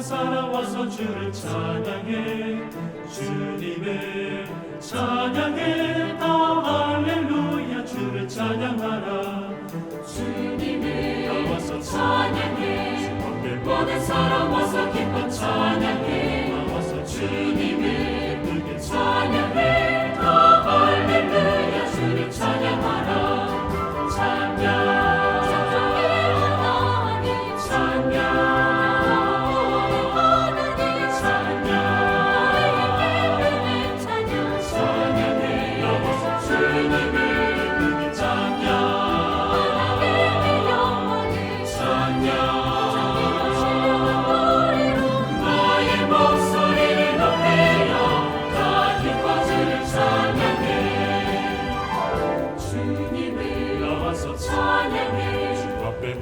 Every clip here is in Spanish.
살아와서 주를 찬양해 주님을 찬양해 다 할렐루야 주를 찬양하라 주님을 나와서 찬양해 주 앞에 모든 사람 와서 기뻐 찬양해 나와서 주님을 기쁘게 찬양해 다 할렐루야 주를 찬양하라 찬양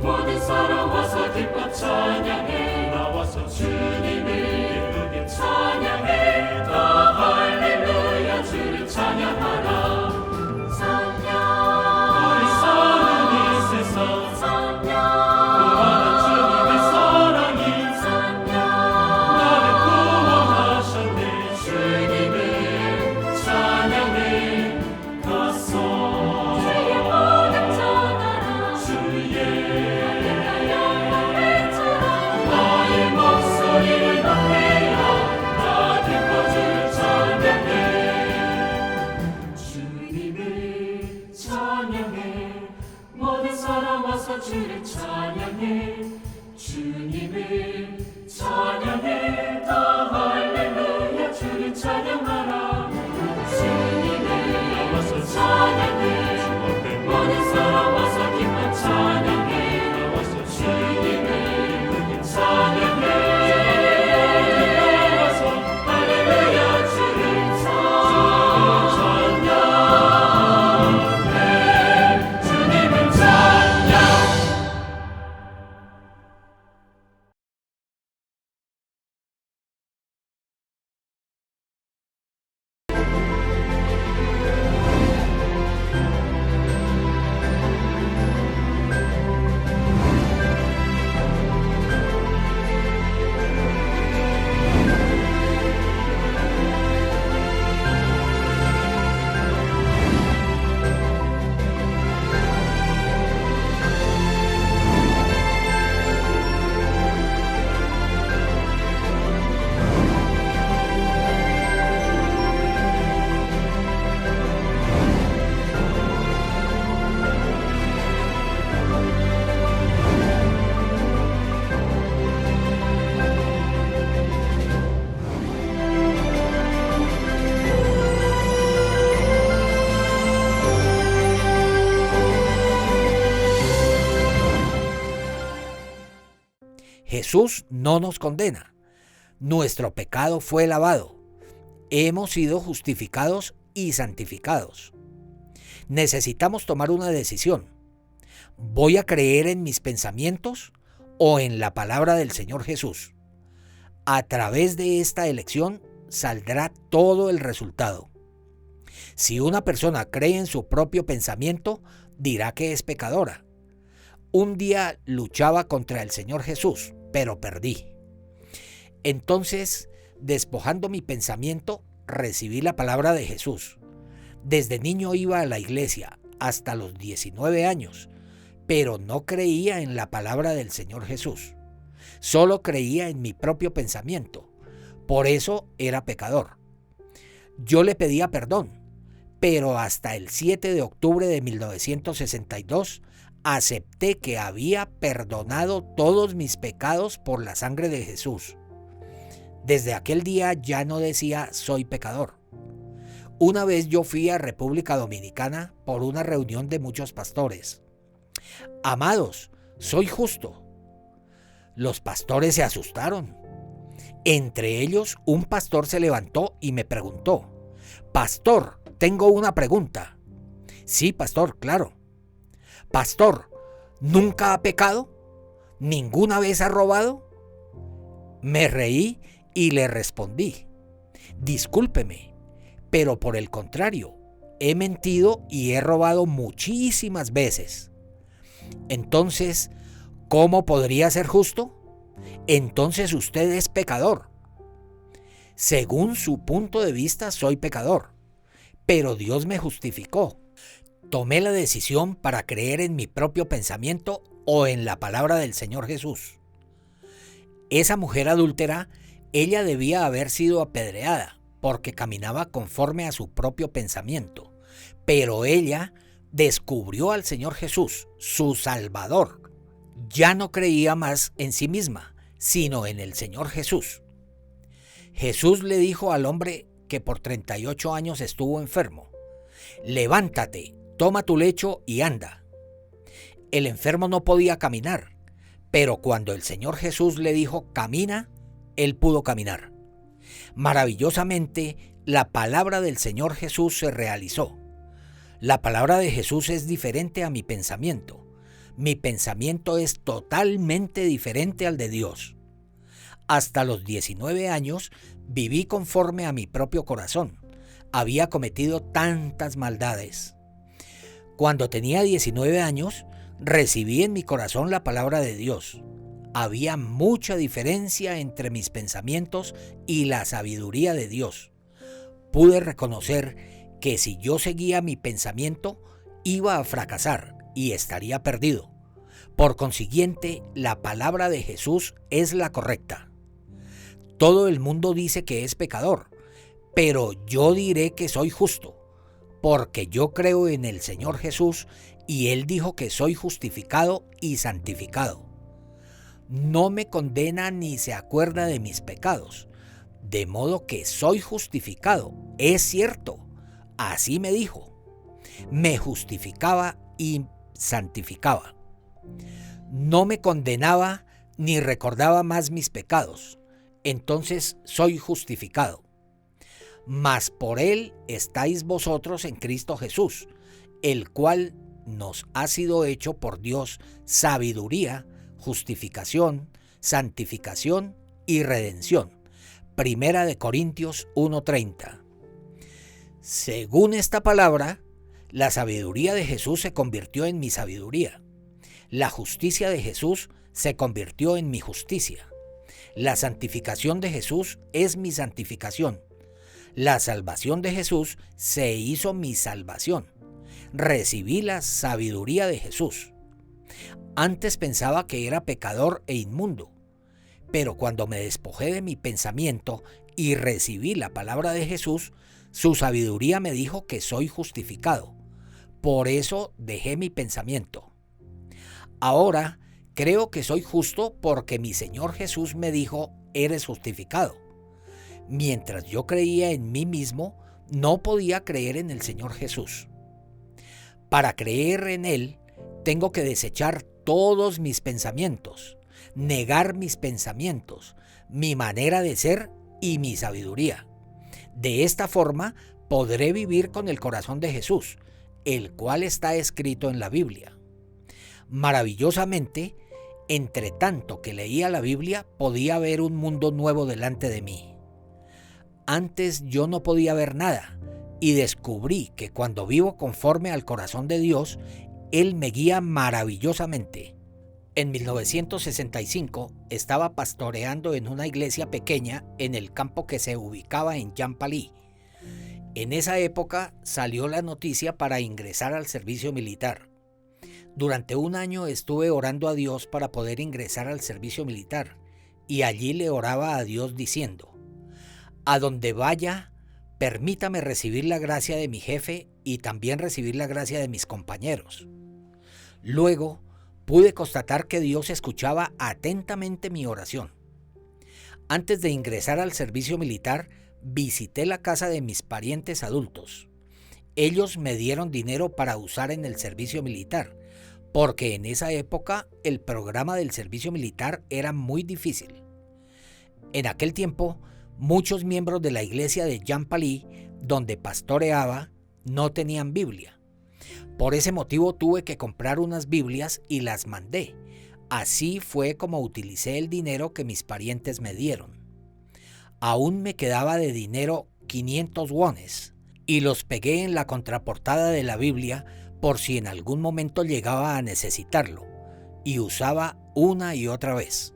모든 사람 와서 기뻐 찬양해 나와서 주님을 기쁘게 찬양해 다 할렐루야 주를 찬양하라 우리 사는 이 세상 무한한 주님의 사랑이 나를 구원하셨네 주님을 찬양해 가서 주의 모든 전하라 주의 나의 목소리를 높여 나 기뻐 주를 찬양해 주님을 찬양해 모든 사람 와서 주를 찬양해 주님을 찬양해 다 할렐루야 주를 찬양하라 주님을 나와서 찬양해 앞에 모든 사람 와서 기뻐 찬양해 나와서 주님을 찬양해 나와서 할렐루야 주를 찬양해 주님을 찬양 Jesús no nos condena. Nuestro pecado fue lavado. Hemos sido justificados y santificados. Necesitamos tomar una decisión. ¿Voy a creer en mis pensamientos o en la palabra del Señor Jesús? A través de esta elección saldrá todo el resultado. Si una persona cree en su propio pensamiento, dirá que es pecadora. Un día luchaba contra el Señor Jesús, pero perdí. Entonces, despojando mi pensamiento, recibí la palabra de Jesús. Desde niño iba a la iglesia, hasta los 19 años, pero no creía en la palabra del Señor Jesús. Solo creía en mi propio pensamiento. Por eso era pecador. Yo le pedía perdón, pero hasta el 7 de octubre de 1962 acepté que había perdonado todos mis pecados por la sangre de Jesús. Desde aquel día ya no decía soy pecador. Una vez yo fui a República Dominicana por una reunión de muchos pastores. Amados, soy justo. Los pastores se asustaron. Entre ellos, un pastor se levantó y me preguntó: Pastor, tengo una pregunta. Sí, pastor, claro. Pastor, ¿nunca ha pecado? ¿Ninguna vez ha robado? Me reí y le respondí: discúlpeme, pero por el contrario, he mentido y he robado muchísimas veces. Entonces, ¿cómo podría ser justo? entonces usted es pecador. Según su punto de vista soy pecador, pero Dios me justificó. Tomé la decisión para creer en mi propio pensamiento o en la palabra del Señor Jesús. Esa mujer adúltera, ella debía haber sido apedreada porque caminaba conforme a su propio pensamiento, pero ella descubrió al Señor Jesús, su Salvador. Ya no creía más en sí misma, sino en el Señor Jesús. Jesús le dijo al hombre que por 38 años estuvo enfermo: levántate, toma tu lecho y anda. El enfermo no podía caminar, pero cuando el Señor Jesús le dijo camina, él pudo caminar. Maravillosamente, la palabra del Señor Jesús se realizó. La palabra de Jesús es diferente a mi pensamiento. Mi pensamiento es totalmente diferente al de Dios. Hasta los 19 años viví conforme a mi propio corazón. Había cometido tantas maldades. Cuando tenía 19 años, recibí en mi corazón la palabra de Dios. Había mucha diferencia entre mis pensamientos y la sabiduría de Dios. Pude reconocer que si yo seguía mi pensamiento, iba a fracasar y estaría perdido. Por consiguiente, la palabra de Jesús es la correcta. Todo el mundo dice que es pecador, pero yo diré que soy justo, porque yo creo en el Señor Jesús y Él dijo que soy justificado y santificado. No me condena ni se acuerda de mis pecados, de modo que soy justificado. Es cierto, así me dijo. Me justificaba y santificaba. No me condenaba ni recordaba más mis pecados. Entonces soy justificado. Mas por Él estáis vosotros en Cristo Jesús, el cual nos ha sido hecho por Dios sabiduría, justificación, santificación y redención. Primera de Corintios 1:30. Según esta palabra, la sabiduría de Jesús se convirtió en mi sabiduría. La justicia de Jesús se convirtió en mi justicia. La santificación de Jesús es mi santificación. La salvación de Jesús se hizo mi salvación. Recibí la sabiduría de Jesús. Antes pensaba que era pecador e inmundo, pero cuando me despojé de mi pensamiento y recibí la palabra de Jesús, su sabiduría me dijo que soy justificado. Por eso dejé mi pensamiento. Ahora creo que soy justo porque mi Señor Jesús me dijo, eres justificado. Mientras yo creía en mí mismo, no podía creer en el Señor Jesús. Para creer en Él, tengo que desechar todos mis pensamientos, negar mis pensamientos, mi manera de ser y mi sabiduría. De esta forma, podré vivir con el corazón de Jesús, el cual está escrito en la Biblia. Maravillosamente, entre tanto que leía la Biblia, podía ver un mundo nuevo delante de mí. Antes yo no podía ver nada, y descubrí que cuando vivo conforme al corazón de Dios, Él me guía maravillosamente. En 1965 estaba pastoreando en una iglesia pequeña en el campo que se ubicaba en Jampalí. En esa época salió la noticia para ingresar al servicio militar. Durante un año estuve orando a Dios para poder ingresar al servicio militar, y allí le oraba a Dios diciendo: a donde vaya, permítame recibir la gracia de mi jefe y también recibir la gracia de mis compañeros. Luego pude constatar que Dios escuchaba atentamente mi oración. Antes de ingresar al servicio militar, visité la casa de mis parientes adultos. Ellos me dieron dinero para usar en el servicio militar, porque en esa época el programa del servicio militar era muy difícil. En aquel tiempo, muchos miembros de la iglesia de Jampalí, donde pastoreaba, no tenían Biblia. Por ese motivo tuve que comprar unas Biblias y las mandé. Así fue como utilicé el dinero que mis parientes me dieron. Aún me quedaba de dinero 500 wones y los pegué en la contraportada de la Biblia por si en algún momento llegaba a necesitarlo, y usaba una y otra vez.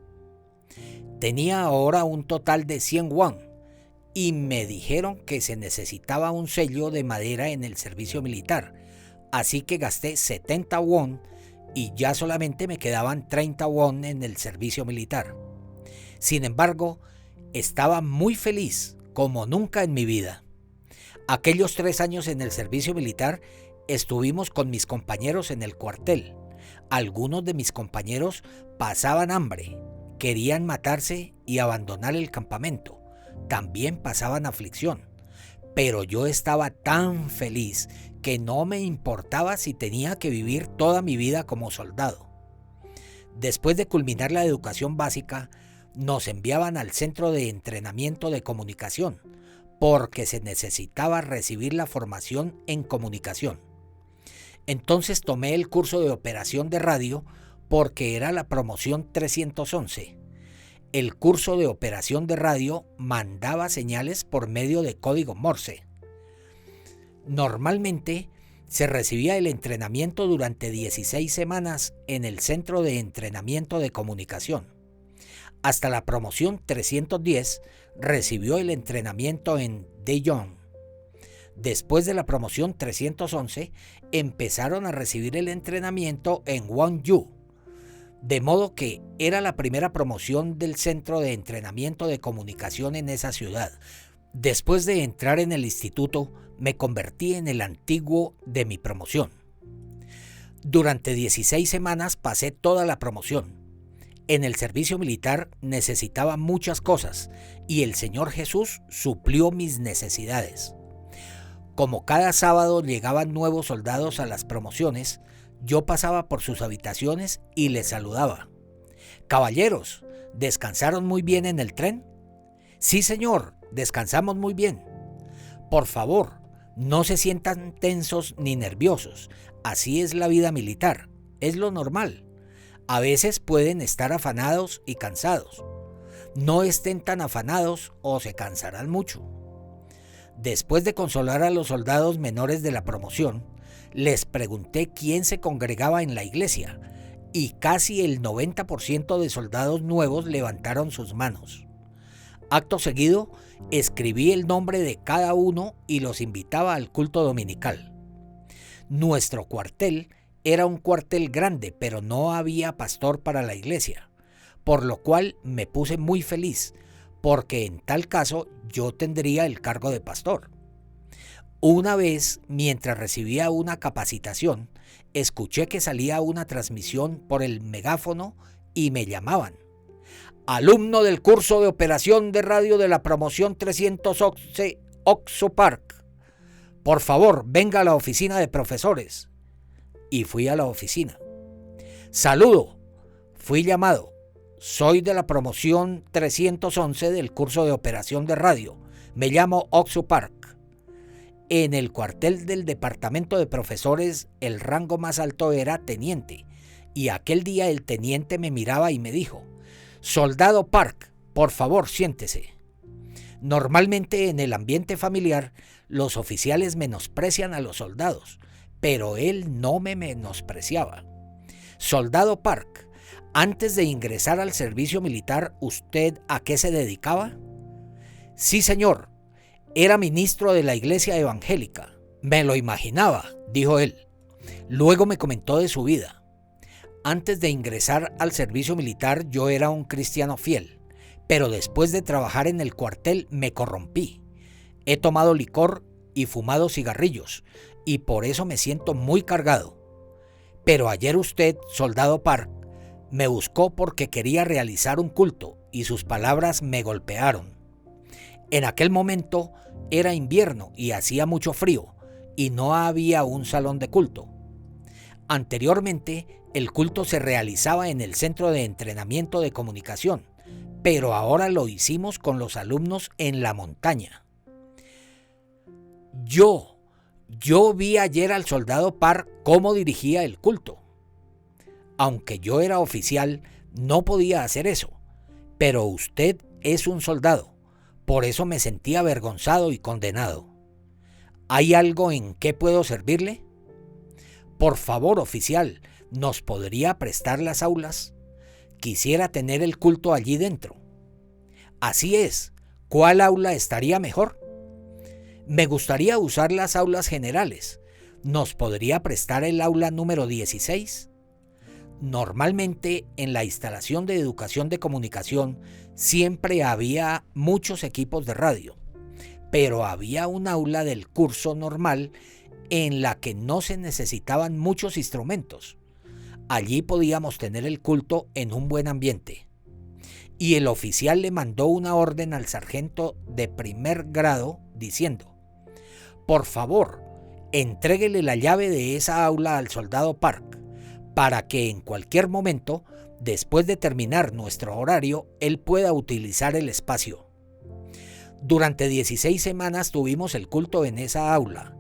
Tenía ahora un total de 100 won y me dijeron que se necesitaba un sello de madera en el servicio militar, así que gasté 70 won y ya solamente me quedaban 30 won en el servicio militar. Sin embargo, estaba muy feliz como nunca en mi vida. Aquellos 3 años en el servicio militar estuvimos con mis compañeros en el cuartel. Algunos de mis compañeros pasaban hambre, querían matarse y abandonar el campamento. También pasaban aflicción. Pero yo estaba tan feliz que no me importaba si tenía que vivir toda mi vida como soldado. Después de culminar la educación básica, nos enviaban al centro de entrenamiento de comunicación, porque se necesitaba recibir la formación en comunicación. Entonces tomé el curso de operación de radio porque era la promoción 311. El curso de operación de radio mandaba señales por medio de código Morse. Normalmente se recibía el entrenamiento durante 16 semanas en el centro de entrenamiento de comunicación. Hasta la promoción 310 recibió el entrenamiento en Daejeon. Después de la promoción 311 empezaron a recibir el entrenamiento en Wonju, de modo que era la primera promoción del centro de entrenamiento de comunicación en esa ciudad. Después de entrar en el instituto, me convertí en el antiguo de mi promoción. Durante 16 semanas pasé toda la promoción. En el servicio militar necesitaba muchas cosas y el Señor Jesús suplió mis necesidades. Como cada sábado llegaban nuevos soldados a las promociones, yo pasaba por sus habitaciones y les saludaba. «Caballeros, ¿descansaron muy bien en el tren?» «Sí, señor, descansamos muy bien». «Por favor, no se sientan tensos ni nerviosos. Así es la vida militar, es lo normal. A veces pueden estar afanados y cansados. No estén tan afanados o se cansarán mucho». Después de consolar a los soldados menores de la promoción, les pregunté quién se congregaba en la iglesia y casi el 90% de soldados nuevos levantaron sus manos. Acto seguido, escribí el nombre de cada uno y los invitaba al culto dominical. Nuestro cuartel era un cuartel grande, pero no había pastor para la iglesia, por lo cual me puse muy feliz, porque en tal caso yo tendría el cargo de pastor. Una vez, mientras recibía una capacitación, escuché que salía una transmisión por el megáfono y me llamaban. «Alumno del curso de operación de radio de la promoción 311 Oksu Park. Por favor, venga a la oficina de profesores». Y fui a la oficina. «Saludo, fui llamado. Soy de la promoción 311 del curso de operación de radio. Me llamo Oksu Park». En el cuartel del departamento de profesores el rango más alto era teniente, y aquel día el teniente me miraba y me dijo: «Soldado Park, por favor siéntese». Normalmente en el ambiente familiar los oficiales menosprecian a los soldados, pero él no me menospreciaba. «Soldado Park, antes de ingresar al servicio militar, ¿usted a qué se dedicaba?» «Sí, señor. Era ministro de la iglesia evangélica». «Me lo imaginaba», dijo él. Luego me comentó de su vida. «Antes de ingresar al servicio militar yo era un cristiano fiel, pero después de trabajar en el cuartel me corrompí. He tomado licor y fumado cigarrillos, y por eso me siento muy cargado. Pero ayer usted, soldado Park, me buscó porque quería realizar un culto y sus palabras me golpearon. En aquel momento era invierno y hacía mucho frío y no había un salón de culto. Anteriormente, el culto se realizaba en el centro de entrenamiento de comunicación, pero ahora lo hicimos con los alumnos en la montaña. Yo vi ayer al soldado Park cómo dirigía el culto. Aunque yo era oficial, no podía hacer eso, pero usted es un soldado. Por eso me sentí avergonzado y condenado. ¿Hay algo en que puedo servirle? Por favor, oficial, ¿nos podría prestar las aulas? Quisiera tener el culto allí dentro». Así es, ¿cuál aula estaría mejor? Me gustaría usar las aulas generales. ¿Nos podría prestar el aula número 16? Normalmente en la instalación de educación de comunicación siempre había muchos equipos de radio, pero había un aula del curso normal en la que no se necesitaban muchos instrumentos. Allí podíamos tener el culto en un buen ambiente. Y el oficial le mandó una orden al sargento de primer grado diciendo: por favor, entréguele la llave de esa aula al soldado Park, para que en cualquier momento, después de terminar nuestro horario, él pueda utilizar el espacio. Durante 16 semanas tuvimos el culto en esa aula.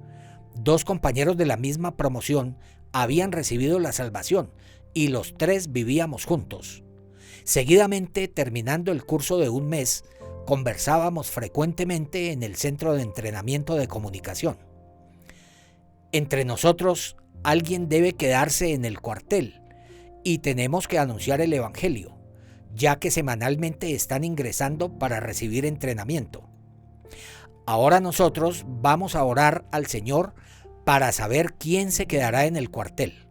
2 compañeros de la misma promoción habían recibido la salvación y los 3 vivíamos juntos. Seguidamente, terminando el curso de un mes, conversábamos frecuentemente en el centro de entrenamiento de comunicación. Entre nosotros, alguien debe quedarse en el cuartel y tenemos que anunciar el evangelio, ya que semanalmente están ingresando para recibir entrenamiento. Ahora nosotros vamos a orar al Señor para saber quién se quedará en el cuartel.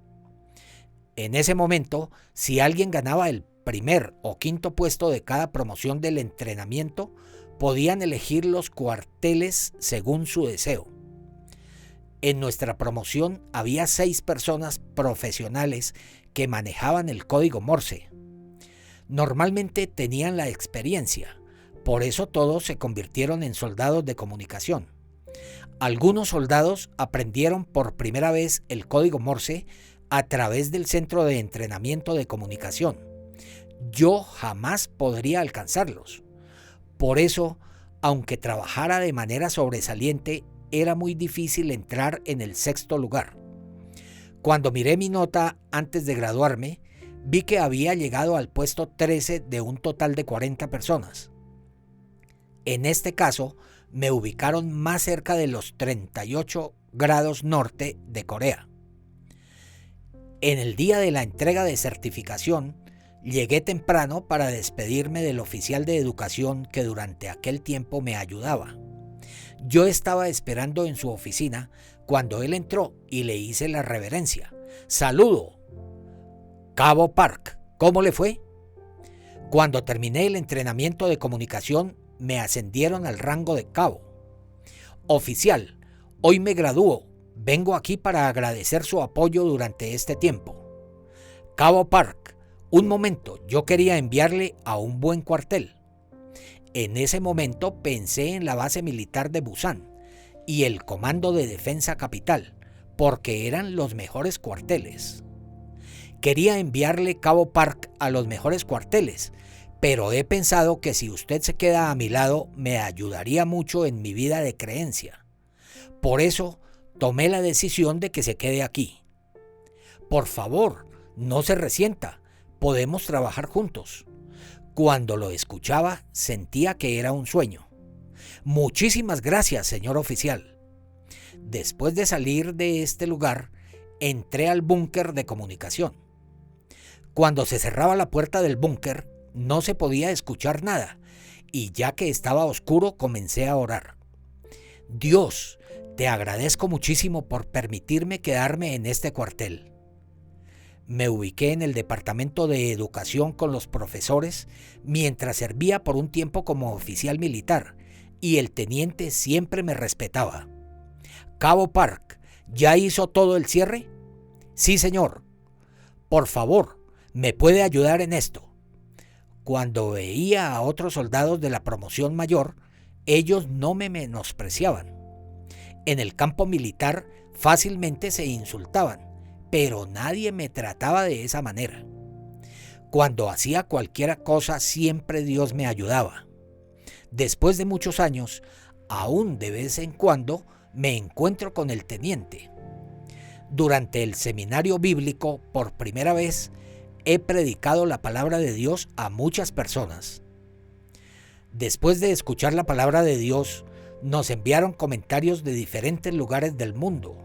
En ese momento, si alguien ganaba el primer o quinto puesto de cada promoción del entrenamiento, podían elegir los cuarteles según su deseo. En nuestra promoción había 6 personas profesionales que manejaban el código Morse. Normalmente tenían la experiencia, por eso todos se convirtieron en soldados de comunicación. Algunos soldados aprendieron por primera vez el código Morse a través del centro de entrenamiento de comunicación. Yo jamás podría alcanzarlos. Por eso, aunque trabajara de manera sobresaliente, era muy difícil entrar en el 6º lugar. Cuando miré mi nota antes de graduarme, vi que había llegado al puesto 13 de un total de 40 personas. En este caso, me ubicaron más cerca de los 38 grados norte de Corea. En el día de la entrega de certificación, llegué temprano para despedirme del oficial de educación que durante aquel tiempo me ayudaba. Yo estaba esperando en su oficina cuando él entró y le hice la reverencia. ¡Saludo! Cabo Park, ¿cómo le fue? Cuando terminé el entrenamiento de comunicación, me ascendieron al rango de cabo. Oficial, hoy me gradúo. Vengo aquí para agradecer su apoyo durante este tiempo. Cabo Park, un momento, yo quería enviarle a un buen cuartel. En ese momento pensé en la base militar de Busan y el Comando de Defensa Capital, porque eran los mejores cuarteles. Quería enviarle Cabo Park a los mejores cuarteles, pero he pensado que si usted se queda a mi lado me ayudaría mucho en mi vida de creencia. Por eso tomé la decisión de que se quede aquí. Por favor, no se resienta, podemos trabajar juntos. Cuando lo escuchaba, sentía que era un sueño. Muchísimas gracias, señor oficial. Después de salir de este lugar, entré al búnker de comunicación. Cuando se cerraba la puerta del búnker, no se podía escuchar nada, y ya que estaba oscuro, comencé a orar. Dios, te agradezco muchísimo por permitirme quedarme en este cuartel. Me ubiqué en el departamento de educación con los profesores mientras servía por un tiempo como oficial militar y el teniente siempre me respetaba. Cabo Park, ¿ya hizo todo el cierre? Sí, señor. Por favor, ¿me puede ayudar en esto? Cuando veía a otros soldados de la promoción mayor, ellos no me menospreciaban. En el campo militar fácilmente se insultaban, pero nadie me trataba de esa manera. Cuando hacía cualquier cosa, siempre Dios me ayudaba. Después de muchos años, aún de vez en cuando, me encuentro con el teniente. Durante el seminario bíblico, por primera vez, he predicado la palabra de Dios a muchas personas. Después de escuchar la palabra de Dios, nos enviaron comentarios de diferentes lugares del mundo.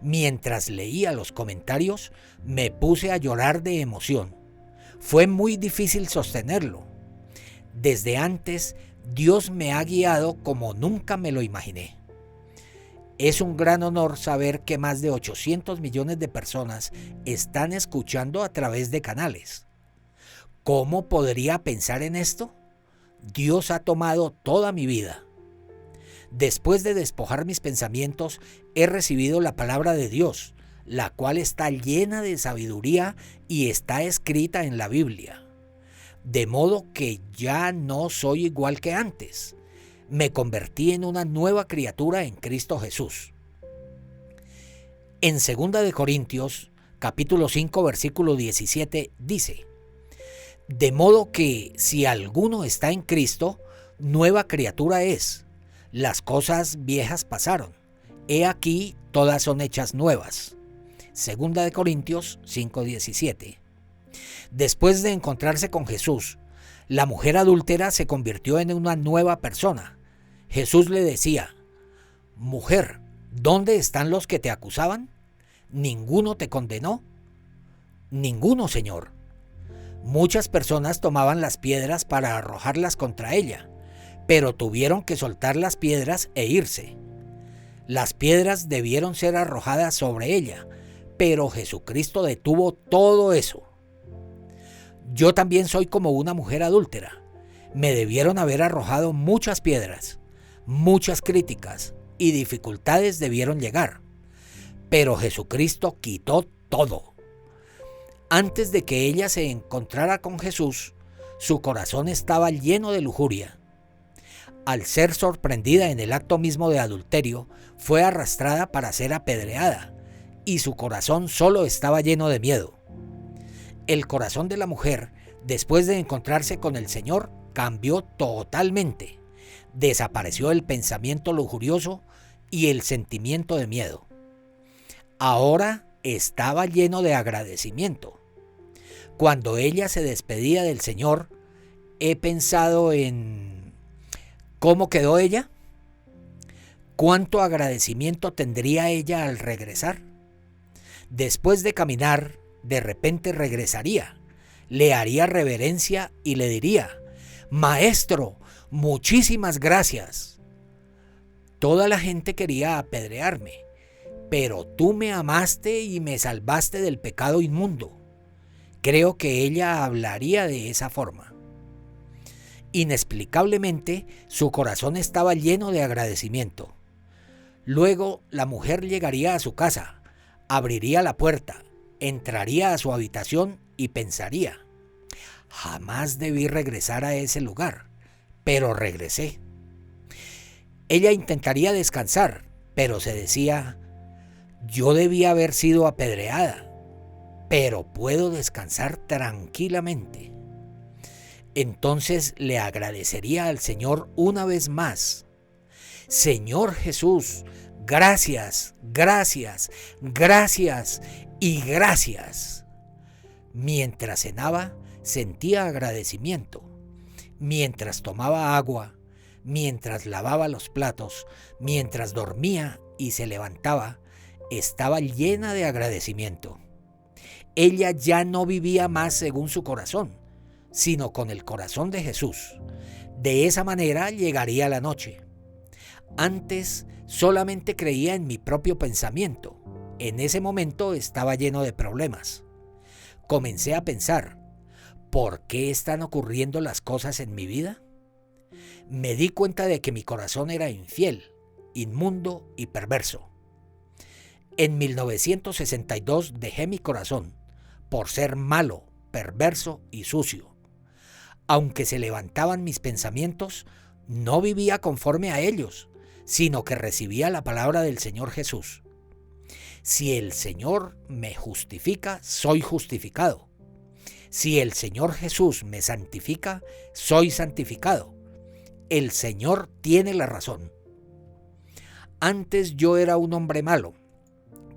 Mientras leía los comentarios, me puse a llorar de emoción. Fue muy difícil sostenerlo. Desde antes, Dios me ha guiado como nunca me lo imaginé. Es un gran honor saber que más de 800 millones de personas están escuchando a través de canales. ¿Cómo podría pensar en esto? Dios ha tomado toda mi vida. Después de despojar mis pensamientos, he recibido la palabra de Dios, la cual está llena de sabiduría y está escrita en la Biblia. De modo que ya no soy igual que antes. Me convertí en una nueva criatura en Cristo Jesús. En 2 de Corintios, capítulo 5, versículo 17, dice: de modo que si alguno está en Cristo, nueva criatura es. Las cosas viejas pasaron. He aquí, todas son hechas nuevas. 2 de Corintios 5:17. Después de encontrarse con Jesús, la mujer adúltera se convirtió en una nueva persona. Jesús le decía: mujer, ¿dónde están los que te acusaban? ¿Ninguno te condenó? Ninguno, Señor. Muchas personas tomaban las piedras para arrojarlas contra ella, pero tuvieron que soltar las piedras e irse. Las piedras debieron ser arrojadas sobre ella, pero Jesucristo detuvo todo eso. Yo también soy como una mujer adúltera. Me debieron haber arrojado muchas piedras, muchas críticas y dificultades debieron llegar, pero Jesucristo quitó todo. Antes de que ella se encontrara con Jesús, su corazón estaba lleno de lujuria. Al ser sorprendida en el acto mismo de adulterio, fue arrastrada para ser apedreada, y su corazón solo estaba lleno de miedo. El corazón de la mujer, después de encontrarse con el Señor, cambió totalmente. Desapareció el pensamiento lujurioso y el sentimiento de miedo. Ahora estaba lleno de agradecimiento. Cuando ella se despedía del Señor, he pensado en ¿cómo quedó ella? ¿Cuánto agradecimiento tendría ella al regresar? Después de caminar, de repente regresaría, le haría reverencia y le diría: Maestro, muchísimas gracias. Toda la gente quería apedrearme, pero tú me amaste y me salvaste del pecado inmundo. Creo que ella hablaría de esa forma. Inexplicablemente, su corazón estaba lleno de agradecimiento. Luego, la mujer llegaría a su casa, abriría la puerta, entraría a su habitación y pensaría: jamás debí regresar a ese lugar, pero regresé. Ella intentaría descansar, pero se decía: yo debía haber sido apedreada, pero puedo descansar tranquilamente. Entonces le agradecería al Señor una vez más: Señor Jesús, gracias, gracias, gracias y gracias. Mientras cenaba, sentía agradecimiento. Mientras tomaba agua, mientras lavaba los platos, mientras dormía y se levantaba, estaba llena de agradecimiento. Ella ya no vivía más según su corazón, sino con el corazón de Jesús. De esa manera llegaría la noche. Antes solamente creía en mi propio pensamiento. En ese momento estaba lleno de problemas. Comencé a pensar: ¿por qué están ocurriendo las cosas en mi vida? Me di cuenta de que mi corazón era infiel, inmundo y perverso. En 1962 dejé mi corazón por ser malo, perverso y sucio. Aunque se levantaban mis pensamientos, no vivía conforme a ellos, sino que recibía la palabra del Señor Jesús. Si el Señor me justifica, soy justificado. Si el Señor Jesús me santifica, soy santificado. El Señor tiene la razón. Antes yo era un hombre malo,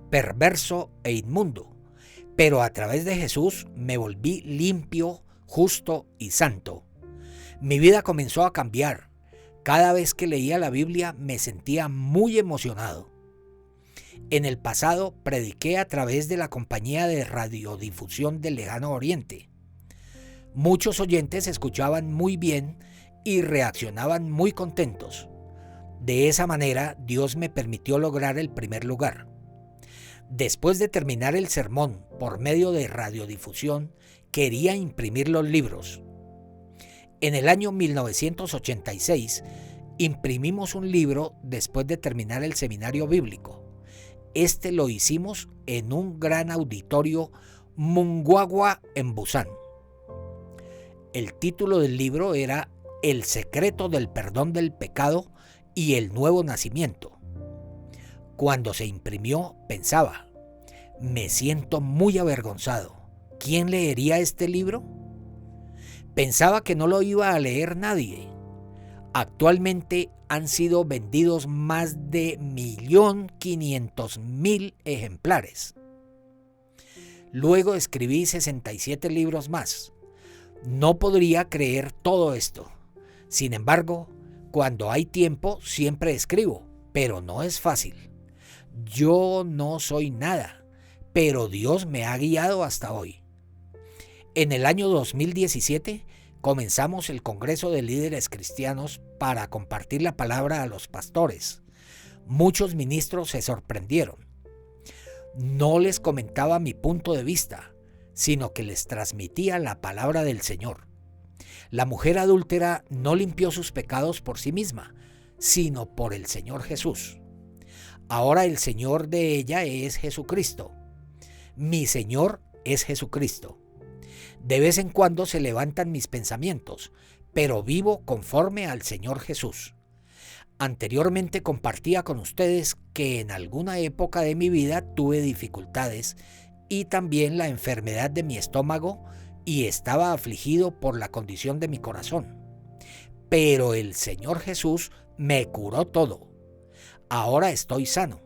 perverso e inmundo, pero a través de Jesús me volví limpio, justo y santo. Mi vida comenzó a cambiar. Cada vez que leía la Biblia me sentía muy emocionado. En el pasado prediqué a través de la compañía de radiodifusión del Lejano Oriente. Muchos oyentes escuchaban muy bien y reaccionaban muy contentos. De esa manera, Dios me permitió lograr el primer lugar. Después de terminar el sermón por medio de radiodifusión, quería imprimir los libros. En el año 1986, imprimimos un libro después de terminar el seminario bíblico. Este lo hicimos en un gran auditorio Mungwawa en Busan. El título del libro era El secreto del perdón del pecado y el nuevo nacimiento. Cuando se imprimió, pensaba, me siento muy avergonzado. ¿Quién leería este libro? Pensaba que no lo iba a leer nadie. Actualmente han sido vendidos más de 1.500.000 ejemplares. Luego escribí 67 libros más. No podría creer todo esto. Sin embargo, cuando hay tiempo siempre escribo, pero no es fácil. Yo no soy nada, pero Dios me ha guiado hasta hoy. En el año 2017 comenzamos el Congreso de Líderes Cristianos para compartir la palabra a los pastores. Muchos ministros se sorprendieron. No les comentaba mi punto de vista, sino que les transmitía la palabra del Señor. La mujer adúltera no limpió sus pecados por sí misma, sino por el Señor Jesús. Ahora el Señor de ella es Jesucristo. Mi Señor es Jesucristo. De vez en cuando se levantan mis pensamientos, pero vivo conforme al Señor Jesús. Anteriormente compartía con ustedes que en alguna época de mi vida tuve dificultades y también la enfermedad de mi estómago y estaba afligido por la condición de mi corazón. Pero el Señor Jesús me curó todo. Ahora estoy sano.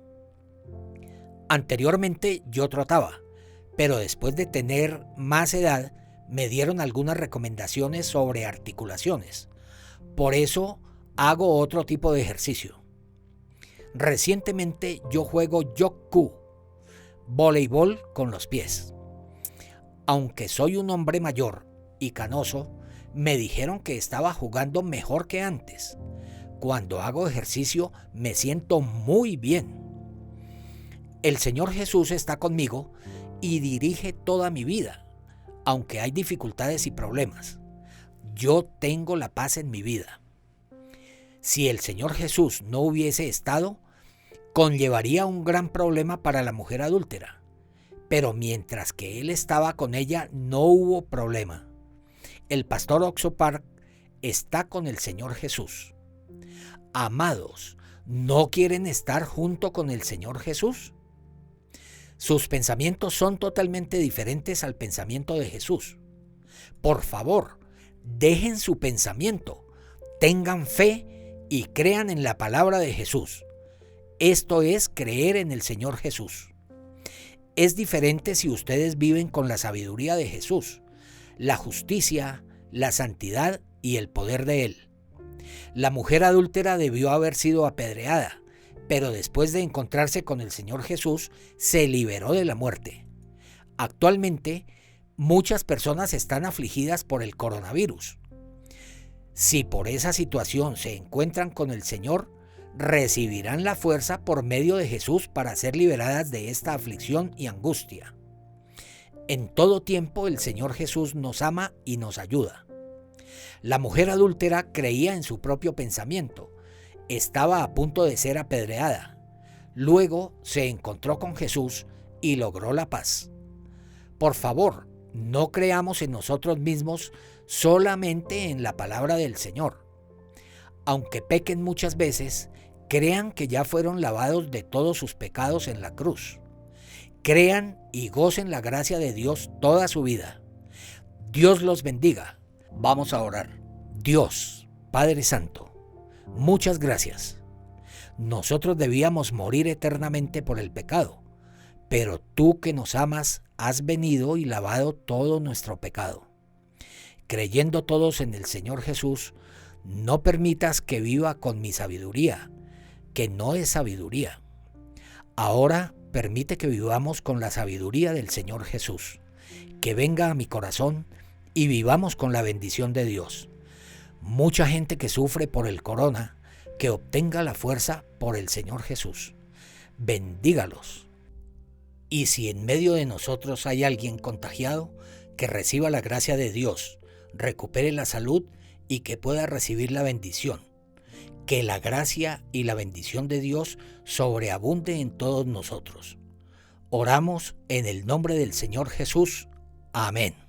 Anteriormente yo trotaba, pero después de tener más edad me dieron algunas recomendaciones sobre articulaciones. Por eso hago otro tipo de ejercicio. Recientemente yo juego Yokku, voleibol con los pies. Aunque soy un hombre mayor y canoso, me dijeron que estaba jugando mejor que antes. Cuando hago ejercicio me siento muy bien. El Señor Jesús está conmigo y dirige toda mi vida, aunque hay dificultades y problemas. Yo tengo la paz en mi vida. Si el Señor Jesús no hubiese estado, conllevaría un gran problema para la mujer adúltera. Pero mientras que Él estaba con ella, no hubo problema. El pastor Oxo Park está con el Señor Jesús. Amados, ¿no quieren estar junto con el Señor Jesús? Sus pensamientos son totalmente diferentes al pensamiento de Jesús. Por favor, dejen su pensamiento, tengan fe y crean en la palabra de Jesús. Esto es creer en el Señor Jesús. Es diferente si ustedes viven con la sabiduría de Jesús, la justicia, la santidad y el poder de Él. La mujer adúltera debió haber sido apedreada, pero después de encontrarse con el Señor Jesús, se liberó de la muerte. Actualmente, muchas personas están afligidas por el coronavirus. Si por esa situación se encuentran con el Señor, recibirán la fuerza por medio de Jesús para ser liberadas de esta aflicción y angustia. En todo tiempo el Señor Jesús nos ama y nos ayuda. La mujer adúltera creía en su propio pensamiento. Estaba a punto de ser apedreada. Luego se encontró con Jesús y logró la paz. Por favor, no creamos en nosotros mismos, solamente en la palabra del Señor. Aunque pequen muchas veces, crean que ya fueron lavados de todos sus pecados en la cruz. Crean y gocen la gracia de Dios toda su vida. Dios los bendiga. Vamos a orar. Dios, Padre Santo, muchas gracias. Nosotros debíamos morir eternamente por el pecado, pero tú que nos amas has venido y lavado todo nuestro pecado. Creyendo todos en el Señor Jesús, no permitas que viva con mi sabiduría, que no es sabiduría. Ahora permite que vivamos con la sabiduría del Señor Jesús, que venga a mi corazón y vivamos con la bendición de Dios. Mucha gente que sufre por el corona, que obtenga la fuerza por el Señor Jesús. Bendígalos. Y si en medio de nosotros hay alguien contagiado, que reciba la gracia de Dios, recupere la salud y que pueda recibir la bendición. Que la gracia y la bendición de Dios sobreabunde en todos nosotros. Oramos en el nombre del Señor Jesús. Amén.